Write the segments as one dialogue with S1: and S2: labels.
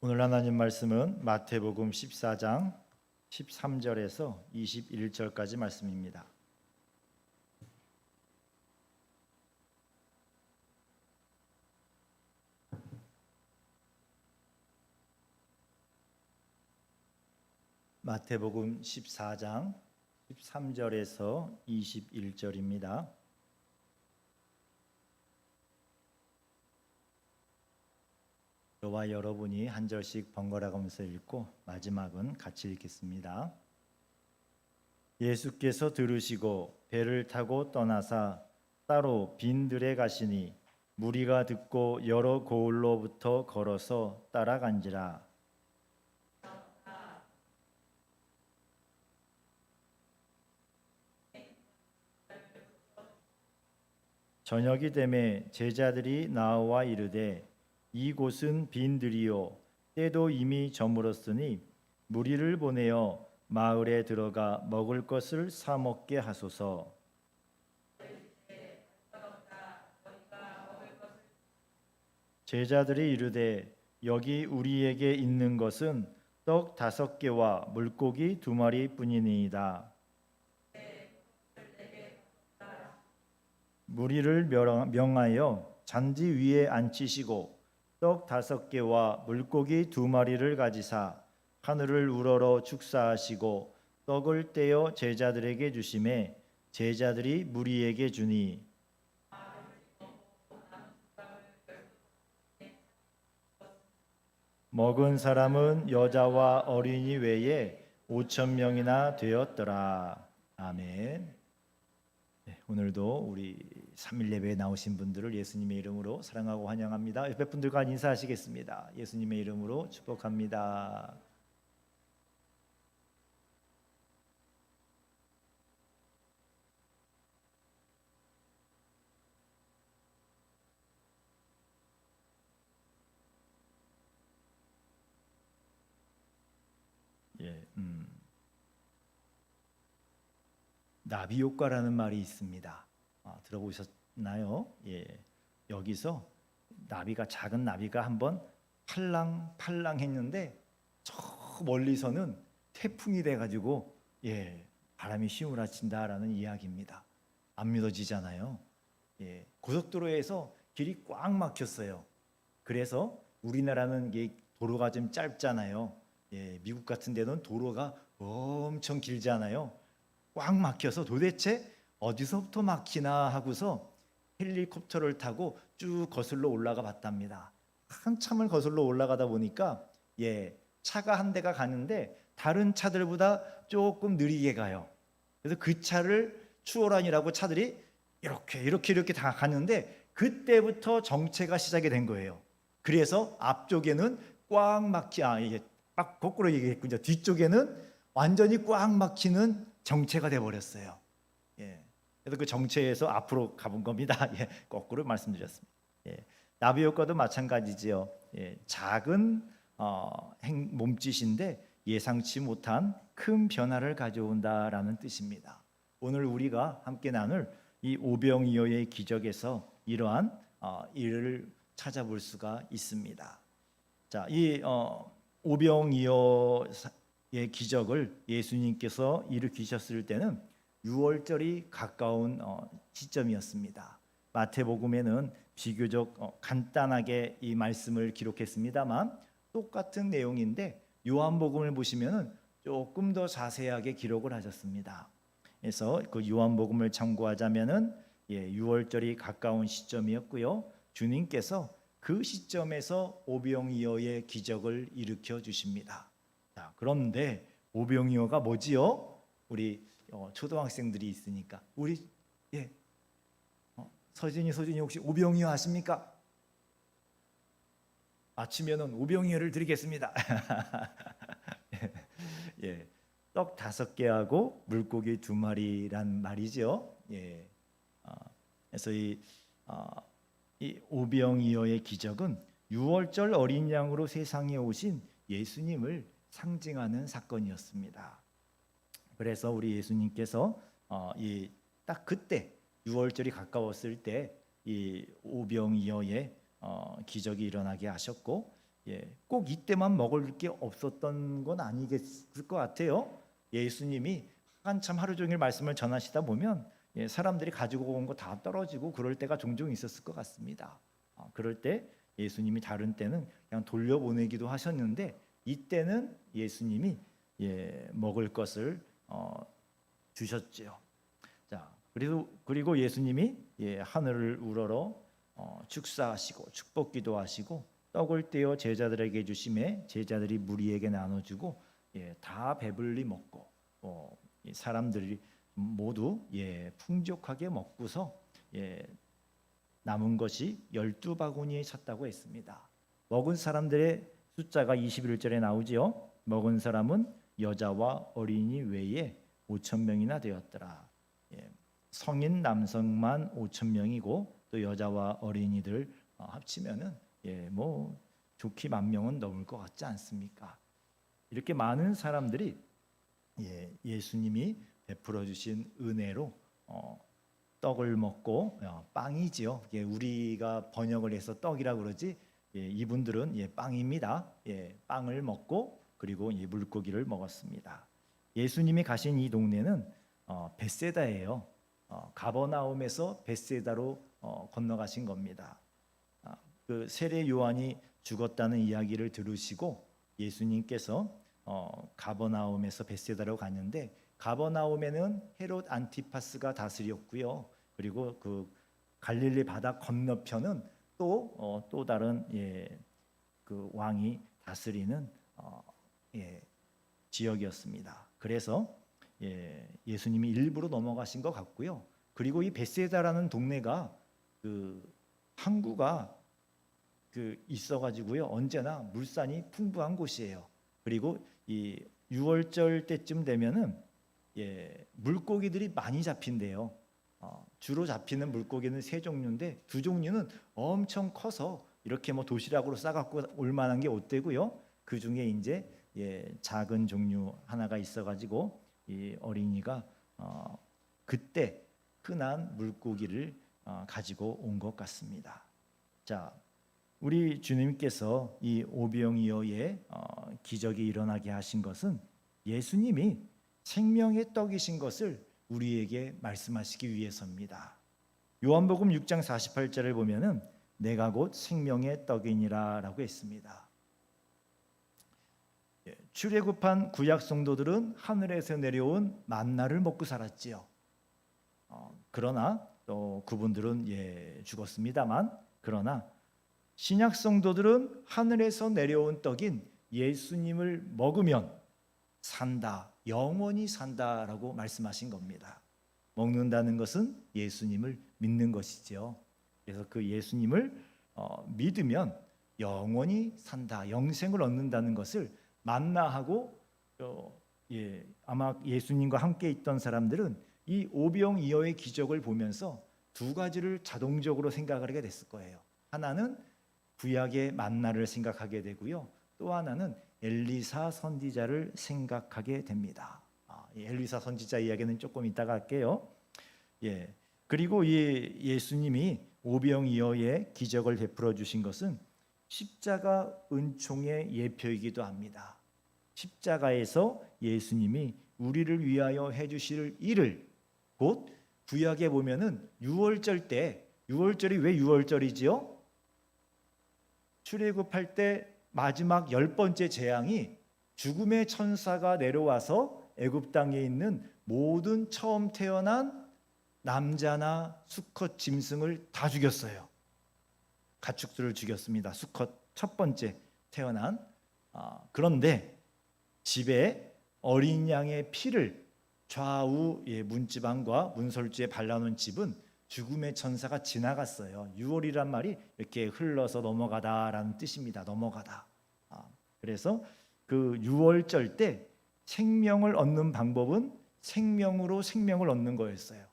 S1: 오늘 하나님 말씀은 마태복음 14장 13절에서 21절까지 말씀입니다. 마태복음 14장 13절에서 21절입니다. 저와 여러분이 한 절씩 번갈아 가면서 읽고 마지막은 같이 읽겠습니다. 예수께서 들으시고 배를 타고 떠나사 따로 빈 들에 가시니 무리가 듣고 여러 고을로부터 걸어서 따라간지라. 저녁이 되매 제자들이 나와 이르되 이곳은 빈 들이요 때도 이미 저물었으니 무리를 보내어 마을에 들어가 먹을 것을 사 먹게 하소서. 제자들이 이르되 여기 우리에게 있는 것은 떡 5개와 물고기 2마리 뿐이니이다. 무리를 명하여 잔디 위에 앉히시고 떡 5개와 물고기 2마리를 가지사 하늘을 우러러 축사하시고 떡을 떼어 제자들에게 주시매 제자들이 무리에게 주니 먹은 사람은 여자와 어린이 외에 5,000명이나 되었더라. 아멘. 네, 오늘도 우리 3일 예배에 나오신 분들을 예수님의 이름으로 사랑하고 환영합니다. 옆에 분들과 인사하시겠습니다. 예수님의 이름으로 축복합니다. 예, 나비 효과라는 말이 있습니다. 들어보셨나요? 예, 여기서 작은 나비가 한번 팔랑팔랑 했는데 저 멀리서는 태풍이 돼가지고 바람이 휘몰아친다라는 이야기입니다. 안 믿어지잖아요. 고속도로에서 길이 꽉 막혔어요. 그래서 우리나라는 도로가 좀 짧잖아요. 미국 같은 데는 도로가 엄청 길잖아요. 꽉 막혀서 도대체 어디서부터 막히나 하고서 헬리콥터를 타고 쭉 거슬러 올라가 봤답니다. 한참을 거슬러 올라가다 보니까 차가 한 대가 가는데 다른 차들보다 조금 느리게 가요. 그래서 그 차를 추월하니라고 차들이 이렇게 다 가는데 그때부터 정체가 시작이 된 거예요. 그래서 앞쪽에는 꽉 이게 막 거꾸로 얘기했군요. 뒤쪽에는 완전히 꽉 막히는 정체가 돼 버렸어요. 그래서 그 정체에서 앞으로 가본 겁니다. 거꾸로 말씀드렸습니다. 나비 효과도 마찬가지지요. 작은 몸짓인데 예상치 못한 큰 변화를 가져온다라는 뜻입니다. 오늘 우리가 함께 나눌 이 오병이어의 기적에서 이러한 일을 찾아볼 수가 있습니다. 자, 이 오병이어의 기적을 예수님께서 일으키셨을 때는 유월절이 가까운 시점이었습니다. 마태복음에는 비교적 간단하게 이 말씀을 기록했습니다만 똑같은 내용인데 요한복음을 보시면은 조금 더 자세하게 기록을 하셨습니다. 그래서 그 요한복음을 참고하자면은 유월절이 가까운 시점이었고요. 주님께서 그 시점에서 오병이어의 기적을 일으켜 주십니다. 자, 그런데 오병이어가 뭐지요? 우리 초등학생들이 있으니까 우리 서진이 혹시 오병이어 아십니까? 맞추면은 오병이어를 드리겠습니다. 떡 5개하고 물고기 2마리란 말이죠. 그래서 이 오병이어의 기적은 유월절 어린 양으로 세상에 오신 예수님을 상징하는 사건이었습니다. 그래서 우리 예수님께서 딱 그때 유월절이 가까웠을 때 이 오병이어의 기적이 일어나게 하셨고 꼭 이때만 먹을 게 없었던 건 아니겠을 것 같아요. 예수님이 한참 하루 종일 말씀을 전하시다 보면 사람들이 가지고 온 거 다 떨어지고 그럴 때가 종종 있었을 것 같습니다. 그럴 때 예수님이 다른 때는 그냥 돌려보내기도 하셨는데 이때는 예수님이 먹을 것을 주셨지요. 자, 그리고 예수님이 하늘을 우러러 축사하시고 축복기도 하시고 떡을 떼어 제자들에게 주심에 제자들이 무리에게 나눠주고 다 배불리 먹고 사람들이 모두 풍족하게 먹고서 남은 것이 12바구니에 찼다고 했습니다. 먹은 사람들의 숫자가 21절에 나오지요. 먹은 사람은 여자와 어린이 외에 5,000명이나 되었더라. 성인 남성만 5,000명이고 또 여자와 어린이들 합치면은 뭐 좋게 10,000명은 넘을 것 같지 않습니까? 이렇게 많은 사람들이 예수님이 베풀어 주신 은혜로 떡을 먹고 빵이지요. 우리가 번역을 해서 떡이라 그러지 이분들은 빵입니다. 빵을 먹고 그리고 물고기를 먹었습니다. 예수님이 가신 이 동네는 벳세다예요. 가버나움에서 벳세다로 건너가신 겁니다. 그 세례 요한이 죽었다는 이야기를 들으시고 예수님께서 가버나움에서 벳세다로 갔는데 가버나움에는 헤롯 안티파스가 다스렸고요. 그리고 그 갈릴리 바다 건너편은 또 다른 그 왕이 다스리는 지역이었습니다. 그래서 예수님이 일부러 넘어가신 것 같고요. 그리고 이 벳세다라는 동네가 그 항구가 있어가지고요. 언제나 물산이 풍부한 곳이에요. 그리고 이 6월절 때쯤 되면은 물고기들이 많이 잡힌대요. 주로 잡히는 물고기는 3종류인데 2종류는 엄청 커서 이렇게 뭐 도시락으로 싸갖고 올 만한 게 없대고요. 그 중에 이제 작은 종류 하나가 있어가지고 이 어린이가 그때 흔한 물고기를 가지고 온 것 같습니다. 자, 우리 주님께서 이 오병이어의 기적이 일어나게 하신 것은 예수님이 생명의 떡이신 것을 우리에게 말씀하시기 위해서입니다. 요한복음 6장 48절을 보면은 내가 곧 생명의 떡이니라라고 했습니다. 출애굽한 구약 성도들은 하늘에서 내려온 만나를 먹고 살았지요. 그러나 또 그분들은 죽었습니다만 그러나 신약 성도들은 하늘에서 내려온 떡인 예수님을 먹으면 산다, 영원히 산다라고 말씀하신 겁니다. 먹는다는 것은 예수님을 믿는 것이죠. 그래서 그 예수님을 믿으면 영원히 산다, 영생을 얻는다는 것을 만나하고 아마 예수님과 함께 있던 사람들은 이 오병이어의 기적을 보면서 두 가지를 자동적으로 생각을 하게 됐을 거예요. 하나는 구약의 만나를 생각하게 되고요. 또 하나는 엘리사 선지자를 생각하게 됩니다. 엘리사 선지자 이야기는 조금 이따가 할게요. 그리고 이 예수님이 오병이어의 기적을 베풀어 주신 것은 십자가 은총의 예표이기도 합니다. 십자가에서 예수님이 우리를 위하여 해주실 일을 곧 구약에 보면은 유월절 때 유월절이 왜 유월절이지요? 출애굽할 때 마지막 10번째 재앙이 죽음의 천사가 내려와서 애굽 땅에 있는 모든 처음 태어난 남자나 수컷 짐승을 다 죽였어요. 가축들을 죽였습니다. 수컷 첫 번째 태어난 그런데 집에 어린 양의 피를 좌우 문지방과 문설주에 발라놓은 집은 죽음의 천사가 지나갔어요. 6월이란 말이 이렇게 흘러서 넘어가다라는 뜻입니다. 넘어가다. 그래서 그 6월절 때 생명을 얻는 방법은 생명으로 생명을 얻는 거였어요.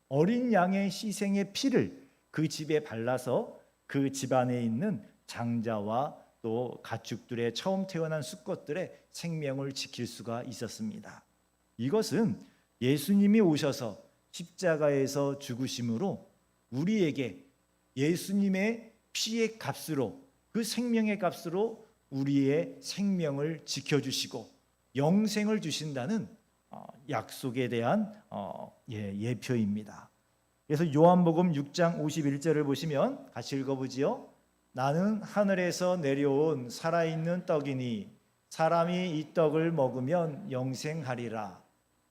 S1: 어린 양의 희생의 피를 그 집에 발라서 그 집안에 있는 장자와 또 가축들의 처음 태어난 수컷들의 생명을 지킬 수가 있었습니다. 이것은 예수님이 오셔서 십자가에서 죽으심으로 우리에게 예수님의 피의 값으로 그 생명의 값으로 우리의 생명을 지켜주시고 영생을 주신다는 약속에 대한 예표입니다. 그래서 요한복음 6장 51절을 보시면 같이 읽어보지요. 나는 하늘에서 내려온 살아있는 떡이니 사람이 이 떡을 먹으면 영생하리라.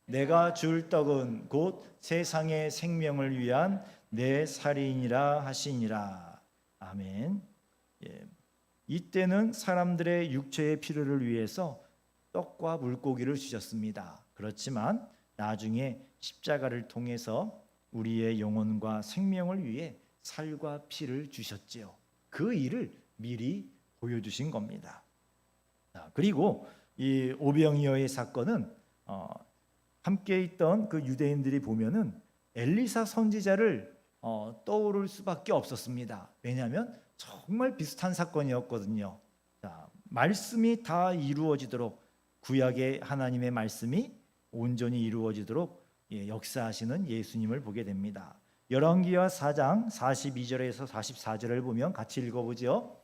S1: 내가 줄 떡은 곧 세상의 생명을 위한 내 살이니라 하시니라. 아멘. 이때는 사람들의 육체의 필요를 위해서 떡과 물고기를 주셨습니다. 그렇지만 나중에 십자가를 통해서 우리의 영혼과 생명을 위해 살과 피를 주셨지요. 그 일을 미리 보여주신 겁니다. 그리고 이 오병이어의 사건은 함께 있던 그 유대인들이 보면은 엘리사 선지자를 떠오를 수밖에 없었습니다. 왜냐하면 정말 비슷한 사건이었거든요. 말씀이 다 이루어지도록 구약의 하나님의 말씀이 온전히 이루어지도록 역사하시는 예수님을 보게 됩니다. 열왕기하 4장 42절에서 44절을 보면 같이 읽어보죠.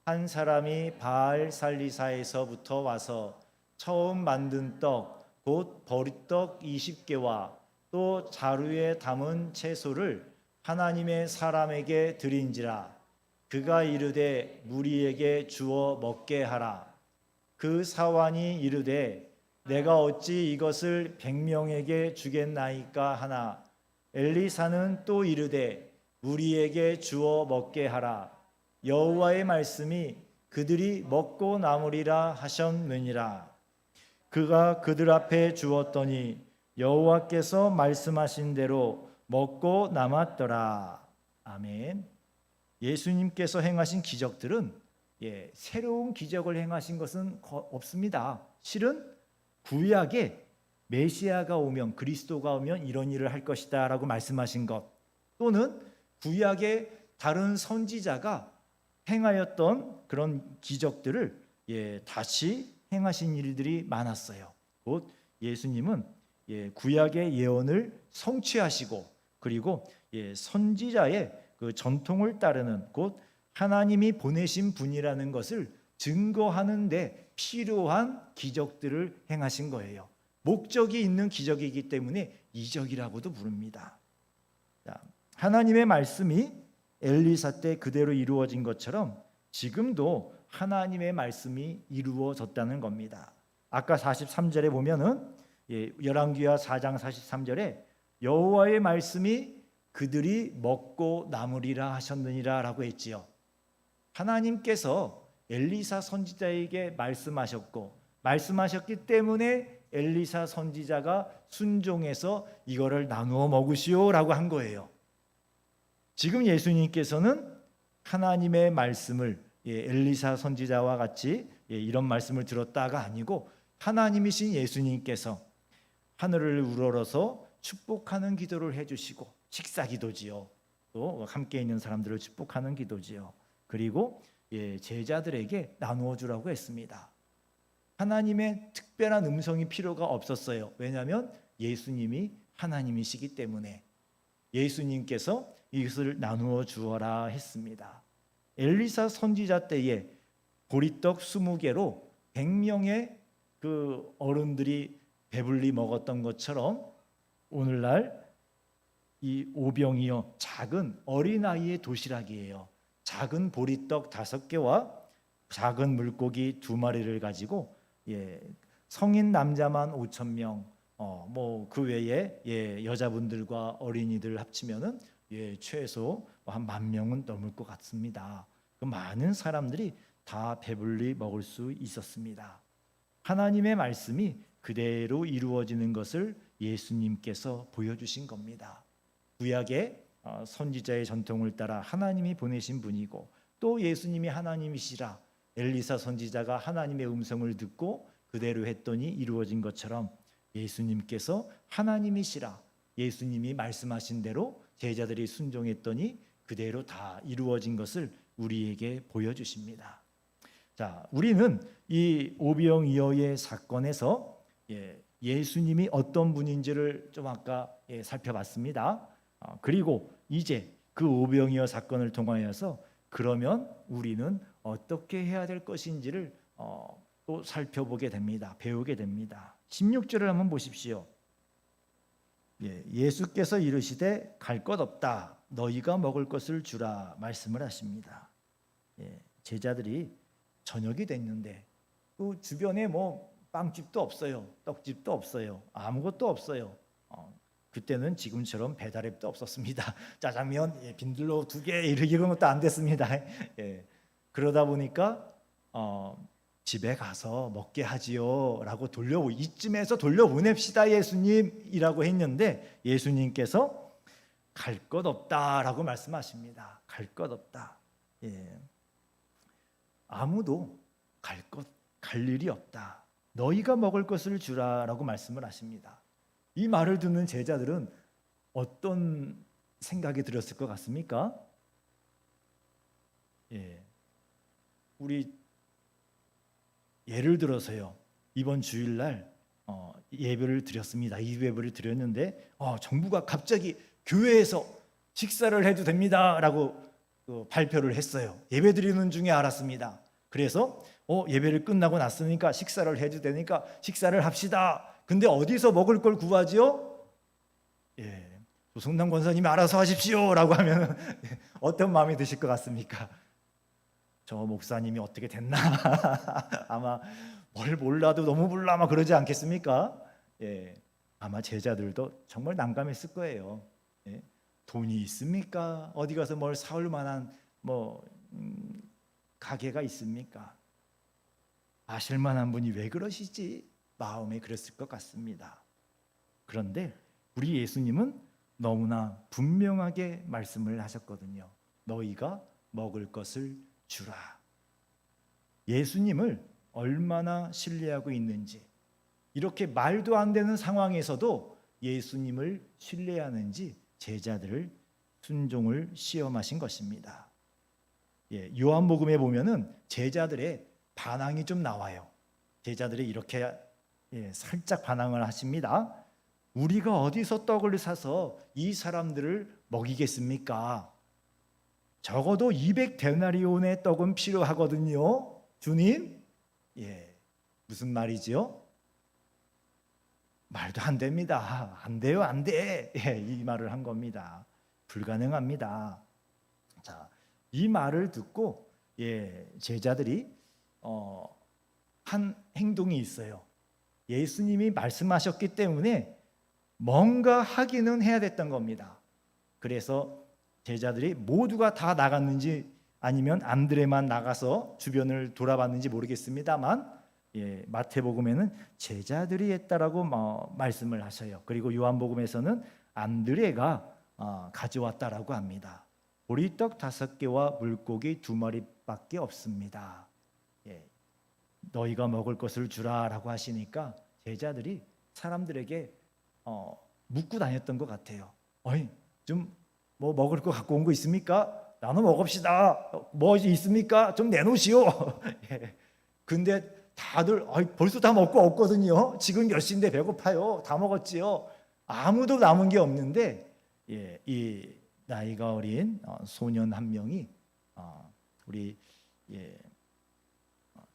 S1: 한 사람이 바알 살리사에서부터 와서 처음 만든 떡 곧 버릿떡 20개와 또 자루에 담은 채소를 하나님의 사람에게 드린지라. 그가 이르되 무리에게 주어 먹게 하라. 그 사환이 이르되 내가 어찌 이것을 100명에게 주겠나이까 하나. 엘리사는 또 이르되 무리에게 주어 먹게 하라. 여호와의 말씀이 그들이 먹고 남으리라 하셨느니라. 그가 그들 앞에 주었더니 여호와께서 말씀하신 대로 먹고 남았더라. 아멘. 예수님께서 행하신 기적들은 새로운 기적을 행하신 것은 없습니다. 실은 구약에 메시아가 오면, 그리스도가 오면 이런 일을 할 것이다 라고 말씀하신 것, 또는 구약의 다른 선지자가 행하였던 그런 기적들을 다시 행하신 일들이 많았어요. 곧 예수님은 구약의 예언을 성취하시고, 그리고 선지자의 그 전통을 따르는, 곧 하나님이 보내신 분이라는 것을 증거하는 데 필요한 기적들을 행하신 거예요. 목적이 있는 기적이기 때문에 이적이라고도 부릅니다. 하나님의 말씀이 엘리사 때 그대로 이루어진 것처럼 지금도 하나님의 말씀이 이루어졌다는 겁니다. 아까 43절에 보면은 열왕기하 4장 43절에 여호와의 말씀이 그들이 먹고 남으리라 하셨느니라 라고 했지요. 하나님께서 엘리사 선지자에게 말씀하셨기 때문에 엘리사 선지자가 순종해서 이거를 나누어 먹으시오 라고 한 거예요. 지금 예수님께서는 하나님의 말씀을 엘리사 선지자와 같이 이런 말씀을 들었다가 아니고, 하나님이신 예수님께서 하늘을 우러러서 축복하는 기도를 해주시고, 식사 기도지요. 또 함께 있는 사람들을 축복하는 기도지요. 그리고 제자들에게 나누어 주라고 했습니다. 하나님의 특별한 음성이 필요가 없었어요. 왜냐하면 예수님이 하나님이시기 때문에 예수님께서 이것을 나누어 주어라 했습니다. 엘리사 선지자 때에 보리떡 20개로 100명의 그 어른들이 배불리 먹었던 것처럼 오늘날 이 오병이어, 작은 어린아이의 도시락이에요. 작은 보리떡 5개와 작은 물고기 2마리를 가지고 성인 남자만 5,000명, 그 외에 여자분들과 어린이들 합치면은 최소 한 10,000명은 넘을 것 같습니다. 그 많은 사람들이 다 배불리 먹을 수 있었습니다. 하나님의 말씀이 그대로 이루어지는 것을 예수님께서 보여주신 겁니다. 구약의 선지자의 전통을 따라 하나님이 보내신 분이고, 또 예수님이 하나님이시라 엘리사 선지자가 하나님의 음성을 듣고 그대로 했더니 이루어진 것처럼 예수님께서 하나님이시라 예수님이 말씀하신 대로 제자들이 순종했더니 그대로 다 이루어진 것을 우리에게 보여주십니다. 자, 우리는 이 오병이어의 사건에서 예수님이 어떤 분인지를 좀 아까 살펴봤습니다. 그리고 이제 그 오병이어 사건을 통하여서 그러면 우리는 어떻게 해야 될 것인지를 또 살펴보게 됩니다. 배우게 됩니다. 16절을 한번 보십시오. 예수께서 이르시되 갈 것 없다. 너희가 먹을 것을 주라 말씀을 하십니다. 제자들이 저녁이 됐는데 그 주변에 뭐 빵집도 없어요. 떡집도 없어요. 아무것도 없어요. 그때는 지금처럼 배달앱도 없었습니다. 짜장면 빈들로 2개 이런 것도 안 됐습니다. 그러다 보니까 집에 가서 먹게 하지요 라고 이쯤에서 돌려보냅시다 예수님이라고 했는데 예수님께서 갈 것 없다라고 말씀하십니다. 갈 것 없다. 아무도 갈 일이 없다. 너희가 먹을 것을 주라라고 말씀을 하십니다. 이 말을 듣는 제자들은 어떤 생각이 들었을 것 같습니까? 우리 예를 들어서요. 이번 주일날 예배를 드렸습니다. 이 예배를 드렸는데 정부가 갑자기 교회에서 식사를 해도 됩니다라고 발표를 했어요. 예배 드리는 중에 알았습니다. 그래서 예배를 끝나고 났으니까 식사를 해도 되니까 식사를 합시다. 근데 어디서 먹을 걸 구하지요? 조성남 권사님이 알아서 하십시오라고 하면 어떤 마음이 드실 것 같습니까? 저 목사님이 어떻게 됐나? 아마 뭘 몰라도 너무 몰라 아마 그러지 않겠습니까? 아마 제자들도 정말 난감했을 거예요. 돈이 있습니까? 어디 가서 뭘 사올 만한 가게가 있습니까? 아실 만한 분이 왜 그러시지? 마음에 그랬을 것 같습니다. 그런데 우리 예수님은 너무나 분명하게 말씀을 하셨거든요. 너희가 먹을 것을 주라. 예수님을 얼마나 신뢰하고 있는지, 이렇게 말도 안 되는 상황에서도 예수님을 신뢰하는지 제자들을 순종을 시험하신 것입니다. 요한복음에 보면은 제자들의 반항이 좀 나와요. 제자들이 이렇게 살짝 반항을 하십니다. 우리가 어디서 떡을 사서 이 사람들을 먹이겠습니까? 적어도 200데나리온의 떡은 필요하거든요. 주님, 무슨 말이죠? 말도 안 됩니다. 안 돼요, 안 돼. 이 말을 한 겁니다. 불가능합니다. 자, 이 말을 듣고 제자들이 한 행동이 있어요. 예수님이 말씀하셨기 때문에 뭔가 하기는 해야 됐던 겁니다. 그래서 제자들이 모두가 다 나갔는지 아니면 안드레만 나가서 주변을 돌아봤는지 모르겠습니다만 마태복음에는 제자들이 했다라고 말씀을 하셔요. 그리고 요한복음에서는 안드레가 가져왔다라고 합니다. 보리떡 5개와 물고기 2마리밖에 없습니다. 너희가 먹을 것을 주라라고 하시니까 제자들이 사람들에게 묻고 다녔던 것 같아요. 좀 뭐 먹을 거 갖고 온 거 있습니까? 나눠 먹읍시다. 뭐 있습니까? 좀 내놓으시오. 근데 다들 벌써 다 먹고 없거든요. 지금 몇 시인데 배고파요. 다 먹었지요. 아무도 남은 게 없는데 이 나이가 어린 소년 한 명이 우리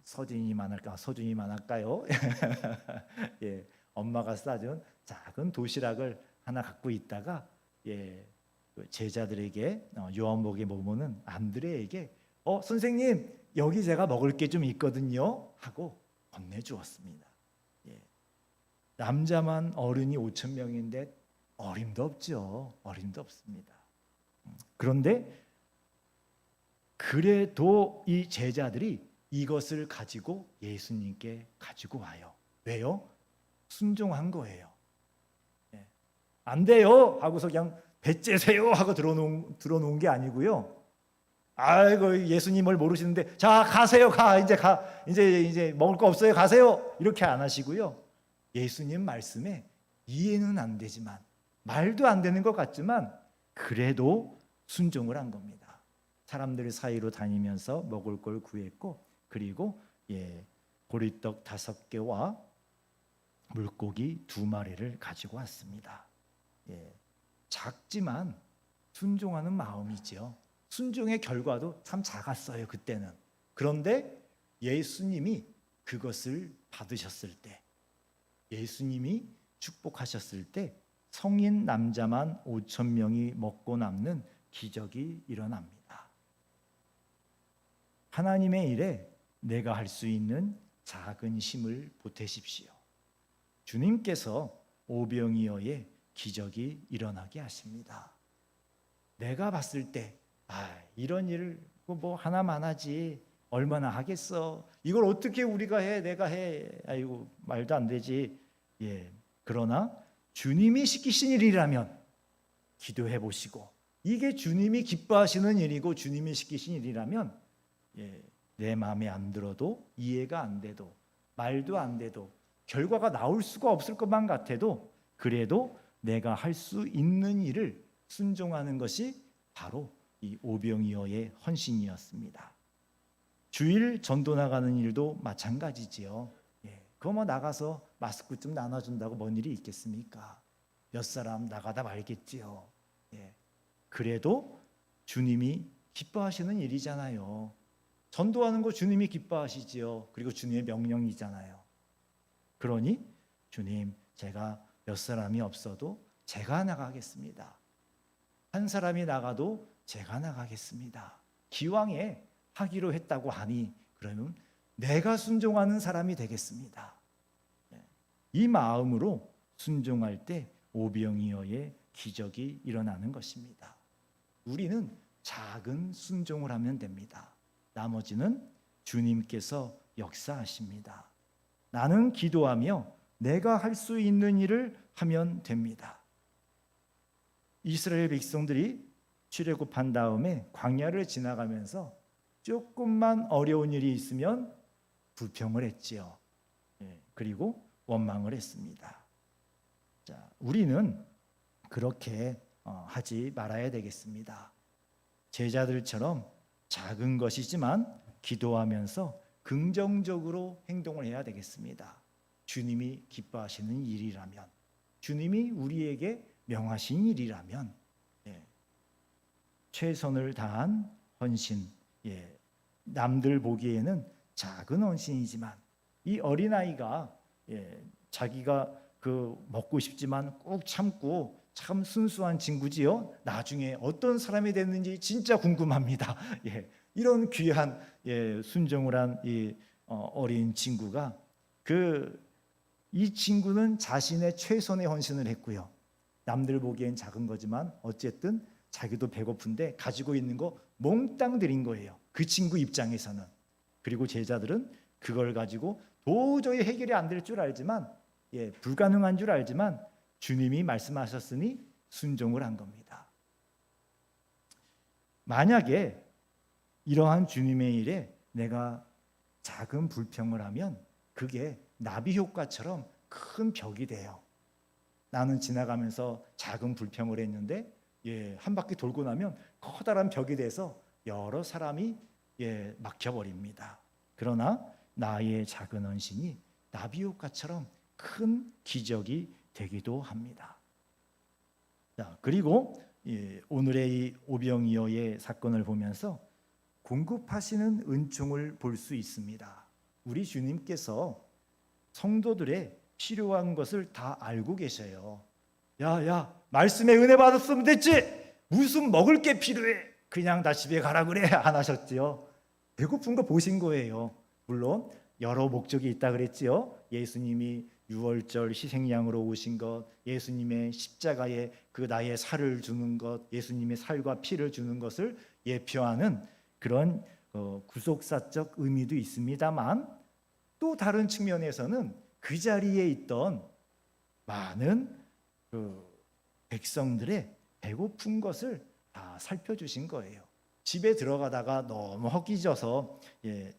S1: 서준이만 할까요? 엄마가 싸준 작은 도시락을 하나 갖고 있다가 제자들에게 요한복음에 보면은 안드레에게 선생님 여기 제가 먹을 게 좀 있거든요 하고 건네주었습니다. 남자만 어른이 5,000명인데 어림도 없죠. 어림도 없습니다. 그런데 그래도 이 제자들이 이것을 가지고 예수님께 가지고 와요. 왜요? 순종한 거예요. 안 돼요 하고서 그냥 배째세요 하고 들어놓은 게 아니고요. 아이고 예수님을 모르시는데 자 가세요 이제 먹을 거 없어요 가세요 이렇게 안 하시고요. 예수님 말씀에 이해는 안 되지만 말도 안 되는 것 같지만 그래도 순종을 한 겁니다. 사람들 사이로 다니면서 먹을 걸 구했고 그리고 보리떡 5개와 물고기 2마리를 가지고 왔습니다. 작지만 순종하는 마음이죠. 순종의 결과도 참 작았어요. 그때는 그런데 예수님이 그것을 받으셨을 때, 예수님이 축복하셨을 때 성인 남자만 5천 명이 먹고 남는 기적이 일어납니다. 하나님의 일에 내가 할 수 있는 작은 힘을 보태십시오. 주님께서 오병이어의 기적이 일어나게 하십니다. 내가 봤을 때 이런 일을 뭐 하나만 하지 얼마나 하겠어. 이걸 어떻게 우리가 해? 내가 해. 아이고 말도 안 되지. 그러나 주님이 시키신 일이라면 기도해 보시고, 이게 주님이 기뻐하시는 일이고 주님이 시키신 일이라면 내 마음에 안 들어도, 이해가 안 돼도, 말도 안 돼도, 결과가 나올 수가 없을 것만 같아도, 그래도 내가 할 수 있는 일을 순종하는 것이 바로 이 오병이어의 헌신이었습니다. 주일 전도 나가는 일도 마찬가지지요. 그거 뭐 나가서 마스크 좀 나눠준다고 뭔 일이 있겠습니까? 몇 사람 나가다 말겠지요. 그래도 주님이 기뻐하시는 일이잖아요. 전도하는 거 주님이 기뻐하시지요. 그리고 주님의 명령이잖아요. 그러니 주님, 제가 몇 사람이 없어도 제가 나가겠습니다. 한 사람이 나가도 제가 나가겠습니다. 기왕에 하기로 했다고 하니 그러면 내가 순종하는 사람이 되겠습니다. 이 마음으로 순종할 때 오병이어의 기적이 일어나는 것입니다. 우리는 작은 순종을 하면 됩니다. 나머지는 주님께서 역사하십니다. 나는 기도하며 내가 할 수 있는 일을 하면 됩니다. 이스라엘 백성들이 출애굽한 다음에 광야를 지나가면서 조금만 어려운 일이 있으면 불평을 했지요. 그리고 원망을 했습니다. 자, 우리는 그렇게 하지 말아야 되겠습니다. 제자들처럼 작은 것이지만 기도하면서 긍정적으로 행동을 해야 되겠습니다. 주님이 기뻐하시는 일이라면, 주님이 우리에게 명하신 일이라면 최선을 다한 헌신, 남들 보기에는 작은 헌신이지만 이 어린아이가 자기가 먹고 싶지만 꾹 참고 참 순수한 친구지요. 나중에 어떤 사람이 됐는지 진짜 궁금합니다. 이런 귀한 순종을 한 이 어린 친구가 이 친구는 자신의 최선의 헌신을 했고요. 남들 보기엔 작은 거지만 어쨌든 자기도 배고픈데 가지고 있는 거 몽땅 드린 거예요. 그 친구 입장에서는. 그리고 제자들은 그걸 가지고 도저히 해결이 안 될 줄 알지만, 불가능한 줄 알지만 주님이 말씀하셨으니 순종을 한 겁니다. 만약에 이러한 주님의 일에 내가 작은 불평을 하면 그게 나비 효과처럼 큰 벽이 돼요. 나는 지나가면서 작은 불평을 했는데 한 바퀴 돌고 나면 커다란 벽이 돼서 여러 사람이 막혀버립니다. 그러나 나의 작은 헌신이 나비 효과처럼 큰 기적이 되기도 합니다. 자, 그리고 오늘의 이 오병이어의 사건을 보면서 공급하시는 은총을 볼 수 있습니다. 우리 주님께서 성도들의 필요한 것을 다 알고 계셔요. 야, 말씀에 은혜 받았으면 됐지. 무슨 먹을 게 필요해? 그냥 다 집에 가라 그래. 안 하셨지요. 배고픈 거 보신 거예요. 물론 여러 목적이 있다 그랬지요. 예수님이 유월절 희생양으로 오신 것, 예수님의 십자가에 나의 살을 주는 것, 예수님의 살과 피를 주는 것을 예표하는 그런 구속사적 의미도 있습니다만, 또 다른 측면에서는 그 자리에 있던 많은 백성들의 배고픈 것을 다 살펴주신 거예요. 집에 들어가다가 너무 허기져서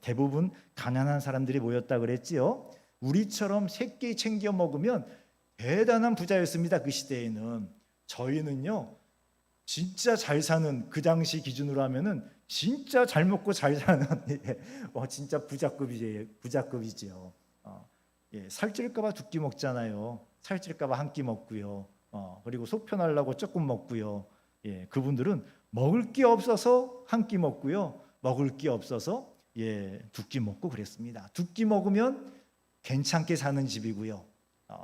S1: 대부분 가난한 사람들이 모였다 그랬지요. 우리처럼 3끼 챙겨 먹으면 대단한 부자였습니다. 그 시대에는. 저희는요 진짜 잘 사는, 그 당시 기준으로 하면은 진짜 잘 먹고 잘 사는 진짜 부자급이지요. 살찔까 봐 2끼 먹잖아요. 살찔까 봐 1끼 먹고요. 그리고 속 편하려고 조금 먹고요. 그분들은 먹을 게 없어서 1끼 먹고요. 먹을 게 없어서 두 끼 먹고 그랬습니다. 두 끼 먹으면 괜찮게 사는 집이고요.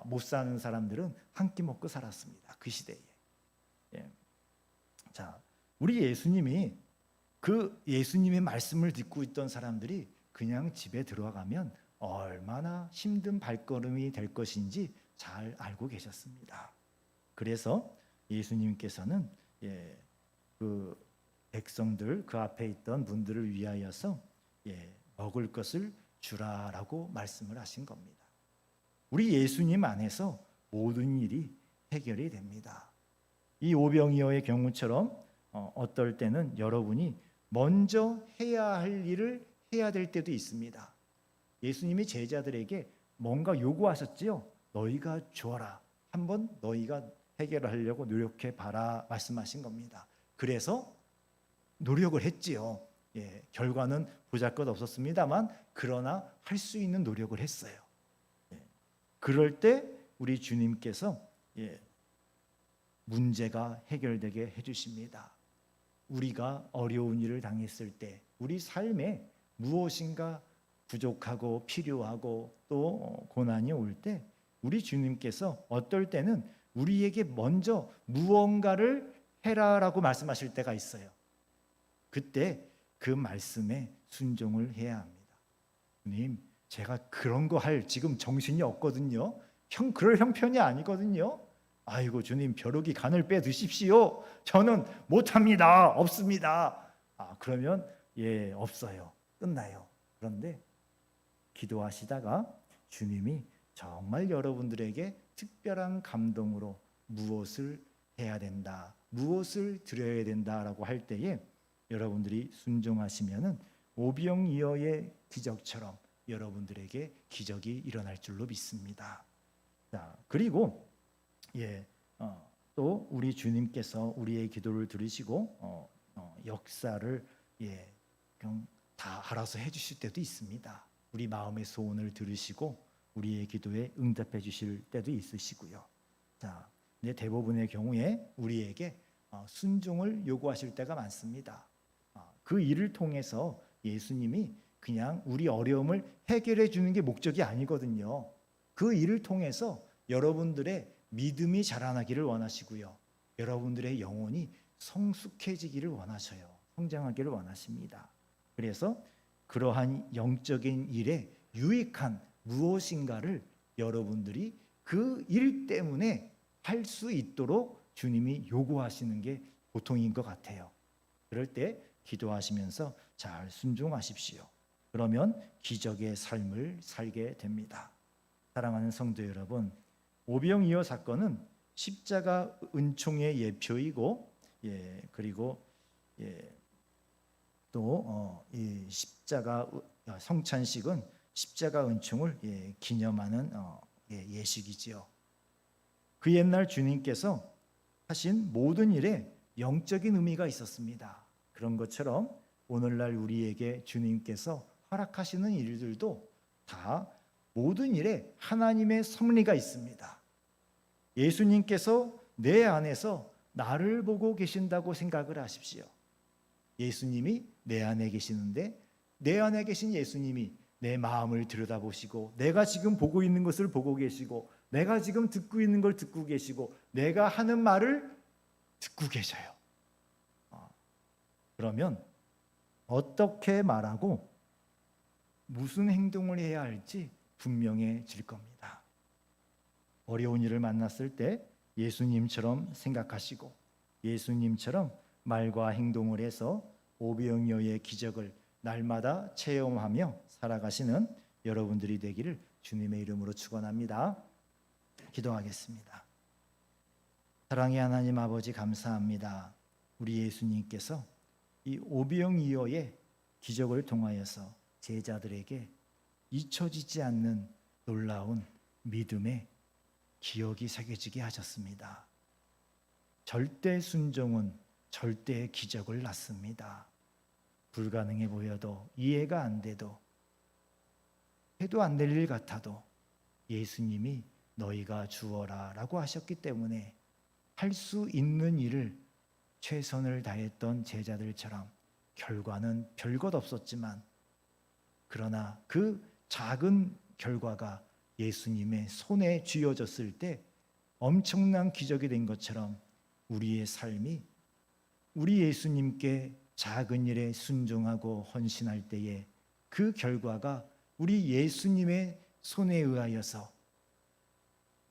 S1: 못 사는 사람들은 한 끼 먹고 살았습니다. 그 시대에. 자, 우리 예수님이 그 예수님의 말씀을 듣고 있던 사람들이 그냥 집에 들어가면 얼마나 힘든 발걸음이 될 것인지 잘 알고 계셨습니다. 그래서 예수님께서는 그 백성들, 그 앞에 있던 분들을 위하여서 먹을 것을 주라라고 말씀을 하신 겁니다. 우리 예수님 안에서 모든 일이 해결이 됩니다. 이 오병이어의 경우처럼 어떨 때는 여러분이 먼저 해야 할 일을 해야 될 때도 있습니다. 예수님이 제자들에게 뭔가 요구하셨지요. 너희가 주어라. 한번 너희가 해결하려고 노력해 봐라 말씀하신 겁니다. 그래서 노력을 했지요. 결과는 보잘것 없었습니다만 그러나 할 수 있는 노력을 했어요. 그럴 때 우리 주님께서 문제가 해결되게 해주십니다. 우리가 어려운 일을 당했을 때 우리 삶에 무엇인가 부족하고 필요하고 또 고난이 올 때 우리 주님께서 어떨 때는 우리에게 먼저 무언가를 해라라고 말씀하실 때가 있어요. 그때 그 말씀에 순종을 해야 합니다. 주님, 제가 그런 거 할 지금 정신이 없거든요. 그럴 형편이 아니거든요. 아이고 주님, 벼룩이 간을 빼 드십시오. 저는 못합니다. 없습니다. 그러면 없어요. 끝나요. 그런데 기도하시다가 주님이 정말 여러분들에게 특별한 감동으로 무엇을 해야 된다, 무엇을 드려야 된다라고 할 때에 여러분들이 순종하시면은 오병이어의 기적처럼 여러분들에게 기적이 일어날 줄로 믿습니다. 자, 그리고 또 우리 주님께서 우리의 기도를 들으시고 역사를 그냥 다 알아서 해주실 때도 있습니다. 우리 마음의 소원을 들으시고 우리의 기도에 응답해 주실 때도 있으시고요. 자, 근데 대부분의 경우에 우리에게 순종을 요구하실 때가 많습니다. 그 일을 통해서 예수님이 그냥 우리 어려움을 해결해 주는 게 목적이 아니거든요. 그 일을 통해서 여러분들의 믿음이 자라나기를 원하시고요. 여러분들의 영혼이 성숙해지기를 원하셔요. 성장하기를 원하십니다. 그래서 그러한 영적인 일에 유익한 무엇인가를 여러분들이 그 일 때문에 할 수 있도록 주님이 요구하시는 게 보통인 것 같아요. 그럴 때 기도하시면서 잘 순종하십시오. 그러면 기적의 삶을 살게 됩니다. 사랑하는 성도 여러분, 오병이어 사건은 십자가 은총의 예표이고, 그리고 또 이 십자가 성찬식은 십자가 은총을 기념하는 예식이지요. 그 옛날 주님께서 하신 모든 일에 영적인 의미가 있었습니다. 그런 것처럼 오늘날 우리에게 주님께서 허락하시는 일들도 다 모든 일에 하나님의 섭리가 있습니다. 예수님께서 내 안에서 나를 보고 계신다고 생각을 하십시오. 예수님이 내 안에 계시는데 내 안에 계신 예수님이 내 마음을 들여다보시고 내가 지금 보고 있는 것을 보고 계시고 내가 지금 듣고 있는 걸 듣고 계시고 내가 하는 말을 듣고 계셔요. 그러면 어떻게 말하고 무슨 행동을 해야 할지 분명해질 겁니다. 어려운 일을 만났을 때 예수님처럼 생각하시고 예수님처럼 말과 행동을 해서 오병이어의 기적을 날마다 체험하며 살아가시는 여러분들이 되기를 주님의 이름으로 축원합니다. 기도하겠습니다. 사랑의 하나님 아버지, 감사합니다. 우리 예수님께서 이 오병이어의 기적을 통하여서 제자들에게 잊혀지지 않는 놀라운 믿음의 기억이 새겨지게 하셨습니다. 절대 순종은 절대의 기적을 낳습니다. 불가능해 보여도 이해가 안 돼도 해도 안 될 일 같아도 예수님이 너희가 주어라 라고 하셨기 때문에 할 수 있는 일을 최선을 다했던 제자들처럼 결과는 별것 없었지만 그러나 그 작은 결과가 예수님의 손에 쥐어졌을 때 엄청난 기적이 된 것처럼 우리의 삶이 우리 예수님께 작은 일에 순종하고 헌신할 때에 그 결과가 우리 예수님의 손에 의하여서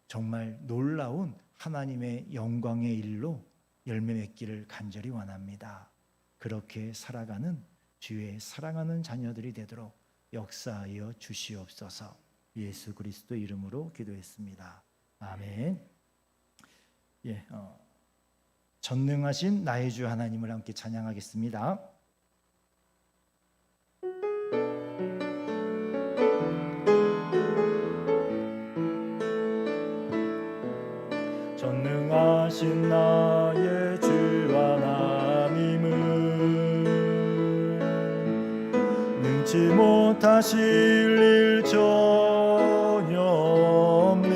S1: 정말 놀라운 하나님의 영광의 일로 열매 맺기를 간절히 원합니다. 그렇게 살아가는 주의 사랑하는 자녀들이 되도록 역사하여 주시옵소서. 예수 그리스도 이름으로 기도했습니다. 아멘. 전능하신 나의 주 하나님을 함께 찬양하겠습니다. 전능하신 나의 주 하나님은 능치 못하실 일 전혀 없네.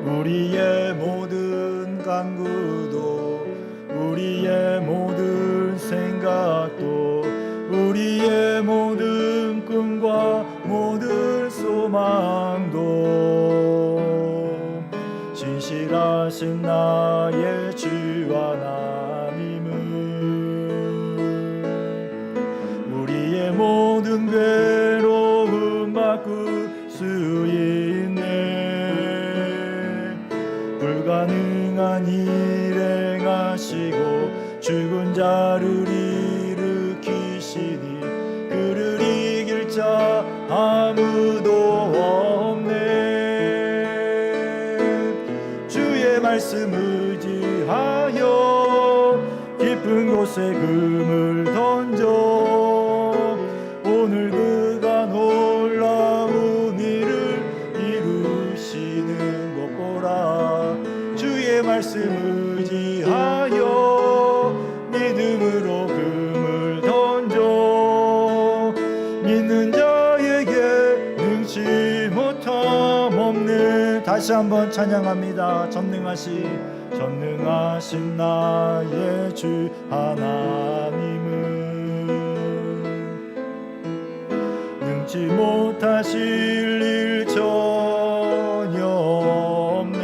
S1: 우리의 모든 간구도 우리의 모든 생각도 우리의 모든 꿈과 모든 소망도 신실하신 나의 주 하나님은 우리의 모든 괴로움 바꿀 수 있네. 불가능한 일 행하시고 죽은 자를 일으키시니 그를 이길 자 아무도 없네. 주의 말씀 의지하여 깊은 곳에 금을 던져 오늘 그가 놀라운 일을 이루시는 것 보라. 주의 말씀 의지하여 믿음으로 금을 던져 믿는 자에게 능치 못함 없네. 다시 한번 찬양합니다. 전능하신 나의 주 하나님은 능치 못하실 일 전혀 없네.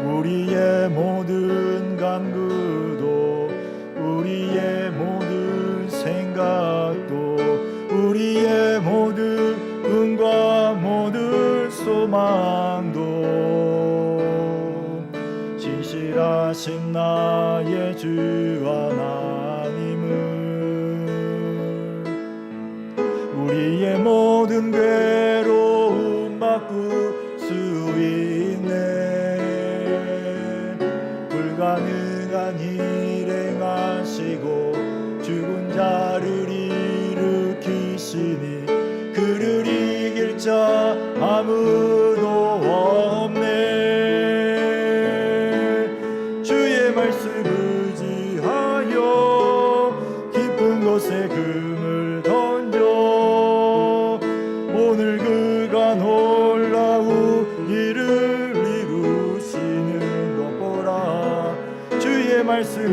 S1: 우리의 모든 간구도 우리의 모든 생각도 우리의 모든 꿈과 모든 소망도 신실하신 나의 주 하나님은 우리의 모든 괴로움 바꿀 수 있네. 불가능한 일 행하시고 죽은 자를 일으키시니 그를 이길 자 아무도 없네. 주의 말씀 의지하여 깊은 곳에 금을 던져 오늘 그가 놀라운 일을 이루시는 것 보라. 주의 말씀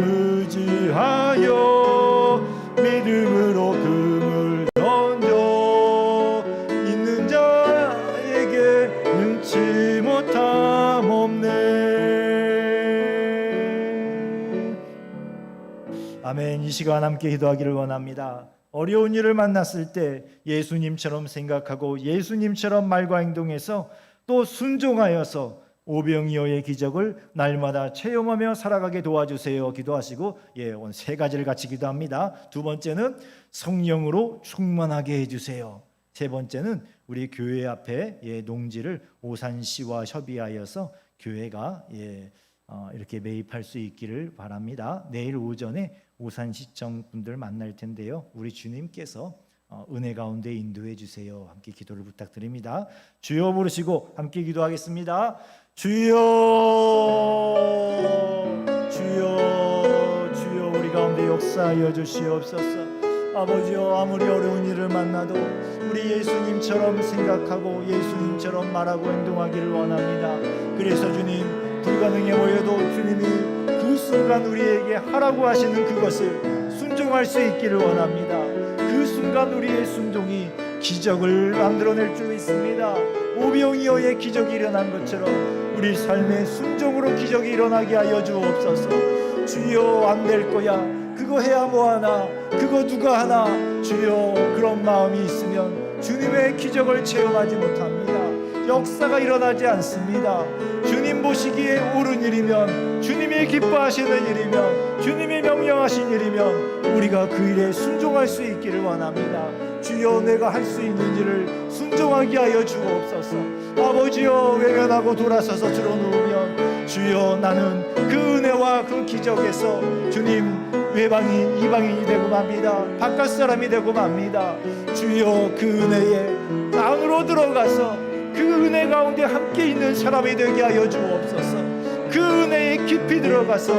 S1: 의지하여 믿음으로 금을 던져 있는 자에게 능치 못함 없네. 아멘. 이 시간 함께 기도하기를 원합니다. 어려운 일을 만났을 때 예수님처럼 생각하고 예수님처럼 말과 행동해서 또 순종하여서 오병이어의 기적을 날마다 체험하며 살아가게 도와주세요. 기도하시고 오늘 세 가지를 같이 기도합니다. 두 번째는 성령으로 충만하게 해주세요. 세 번째는 우리 교회 앞에 농지를 오산시와 협의하여서 교회가 이렇게 매입할 수 있기를 바랍니다. 내일 오전에 오산시청 분들 만날 텐데요. 우리 주님께서 은혜 가운데 인도해 주세요. 함께 기도를 부탁드립니다. 주여 부르시고 함께 기도하겠습니다. 주여, 주여, 주여, 우리 가운데 역사하여 주시옵소서. 아버지여, 아무리 어려운 일을 만나도 우리 예수님처럼 생각하고 예수님처럼 말하고 행동하기를 원합니다. 그래서 주님, 불가능해 보여도 주님이 그 순간 우리에게 하라고 하시는 그것을 순종 순종할 수 있기를 원합니다. 그 순간 우리의 순종이 기적을 만들어낼 줄 믿습니다. 오병이어의 기적이 일어난 것처럼 우리 삶의 순종으로 기적이 일어나게 하여 주옵소서. 주여, 안 될 거야, 그거 해야 뭐하나, 그거 누가 하나. 주여, 그런 마음이 있으면 주님의 기적을 체험하지 못합니다. 역사가 일어나지 않습니다. 주님 보시기에 옳은 일이면, 주님이 기뻐하시는 일이면, 주님이 명령하신 일이면 우리가 그 일에 순종할 수 있기를 원합니다. 주여, 내가 할 수 있는 일을 순종하게 하여 주옵소서. 아버지여, 외면하고 돌아서서 들어누우면 주여, 나는 그 은혜와 그 기적에서 주님 외방인 이방인이 되고 맙니다. 바깥 사람이 되고 맙니다. 주여, 그 은혜에 안으로 들어가서 그 은혜 가운데 함께 있는 사람이 되게 하여 주옵소서. 그 은혜에 깊이 들어가서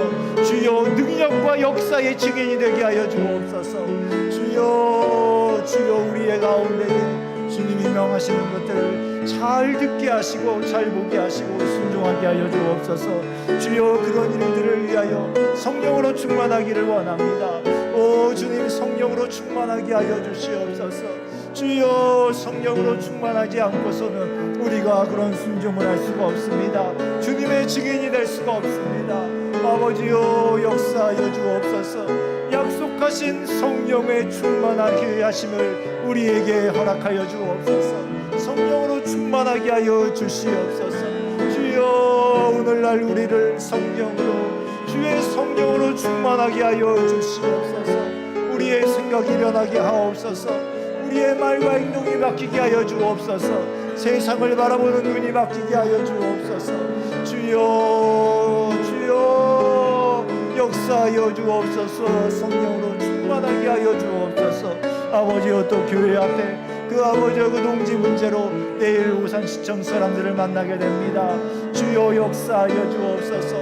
S1: 주여, 능력과 역사의 증인이 되게 하여 주옵소서. 주여, 주여, 우리의 가운데에 주님이 명하시는 것들을 잘 듣게 하시고 잘 보게 하시고 순종하게 하여 주옵소서. 주여, 그런 일들을 위하여 성령으로 충만하기를 원합니다. 오 주님, 성령으로 충만하게 하여 주시옵소서. 주여, 성령으로 충만하지 않고서는 우리가 그런 순종을 할 수가 없습니다. 주님의 증인이 될 수가 없습니다. 아버지여, 역사하여 주옵소서. 약속하신 성령의 충만하게 하심을 우리에게 허락하여 주옵소서. 성령으로 충만하게 하여 주시옵소서. 주여, 오늘날 우리를 성령으로, 주의 성령으로 충만하게 하여 주시옵소서. 우리의 생각이 변하게 하옵소서. 우리의 말과 행동이 바뀌게 하여 주옵소서. 세상을 바라보는 눈이 바뀌게 하여 주옵소서. 주여, 주여, 역사하여 주옵소서. 성령으로 충만하게 하여 주옵소서. 아버지여, 또 교회 앞에 그 아버지여, 그 동지 문제로 내일 오산시청 사람들을 만나게 됩니다. 주여, 역사하여 주옵소서.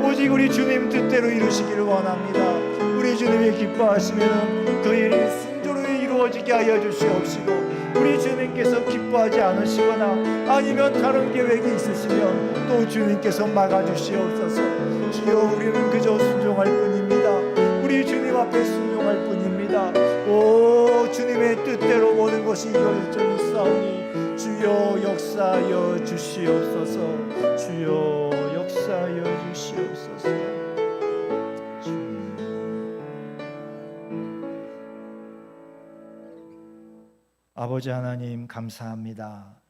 S1: 오직 우리 주님 뜻대로 이루시기를 원합니다. 우리 주님이 기뻐하시면 그 일이 순조롭게 이루어지게 하여 주시옵시고, 우리 주님께서 기뻐하지 않으시거나 아니면 다른 계획이 있으시면 또 주님께서 막아주시옵소서. 주여, 우리는 그저 순종할 뿐입니다. 우리 주님 앞에 순종할 뿐입니다. 오 주님의 뜻대로 모든 것이 이루어질 있사오니 주여, 역사하여 주시옵소서. 주여, 역사하여 주시옵소서. 아버지 하나님, 감사합니다.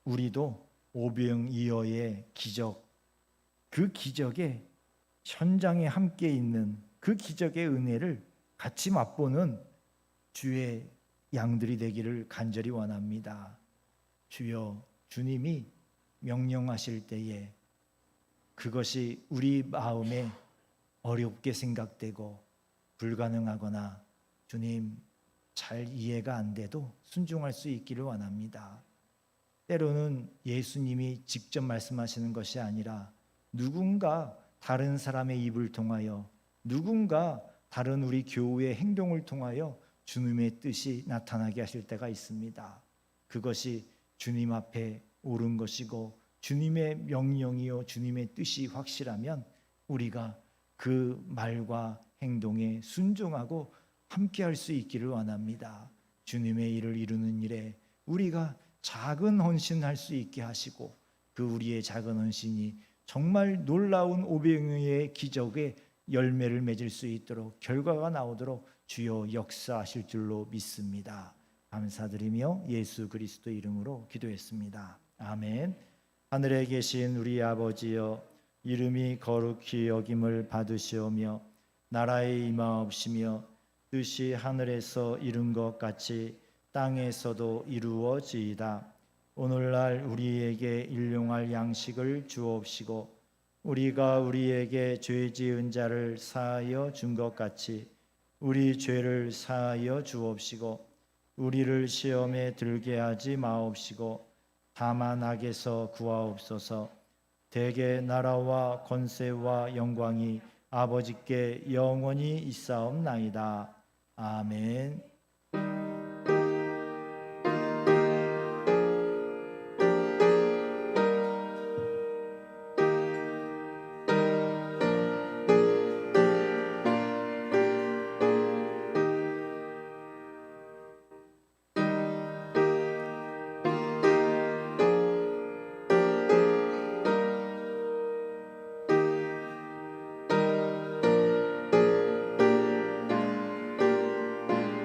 S1: 우리도 오병이어의 기적, 그 기적의 현장에 함께 있는 그 기적의 은혜를 같이 맛보는 주의 양들이 되기를 간절히 원합니다. 주여, 주님이 명령하실 때에 그것이 우리 마음에 어렵게 생각되고 불가능하거나 주님 잘 이해가 안 돼도 순종할 수 있기를 원합니다. 때로는 예수님이 직접 말씀하시는 것이 아니라 누군가 다른 사람의 입을 통하여, 누군가 다른 우리 교우의 행동을 통하여 주님의 뜻이 나타나게 하실 때가 있습니다. 그것이 주님 앞에 옳은 것이고 주님의 명령이요 주님의 뜻이 확실하면 우리가 그 말과 행동에 순종하고 함께 할 수 있기를 원합니다. 주님의 일을 이루는 일에 우리가 작은 헌신할 수 있게 하시고, 그 우리의 작은 헌신이 정말 놀라운 오병이어의 기적의 열매를 맺을 수 있도록, 결과가 나오도록 주여 역사하실 줄로 믿습니다. 감사드리며 예수 그리스도 이름으로 기도했습니다. 아멘. 하늘에 계신 우리 아버지여, 이름이 거룩히 여김을 받으시오며 나라의 임하옵시며 뜻이 하늘에서 이룬 것 같이 땅에서도 이루어지이다. 오늘날 우리에게 일용할 양식을 주옵시고, 우리가 우리에게 죄 지은 자를 사하여 준 것 같이 우리 죄를 사하여 주옵시고, 우리를 시험에 들게 하지 마옵시고 다만 악에서 구하옵소서. 대개 나라와 권세와 영광이 아버지께 영원히 있사옵나이다. 아멘.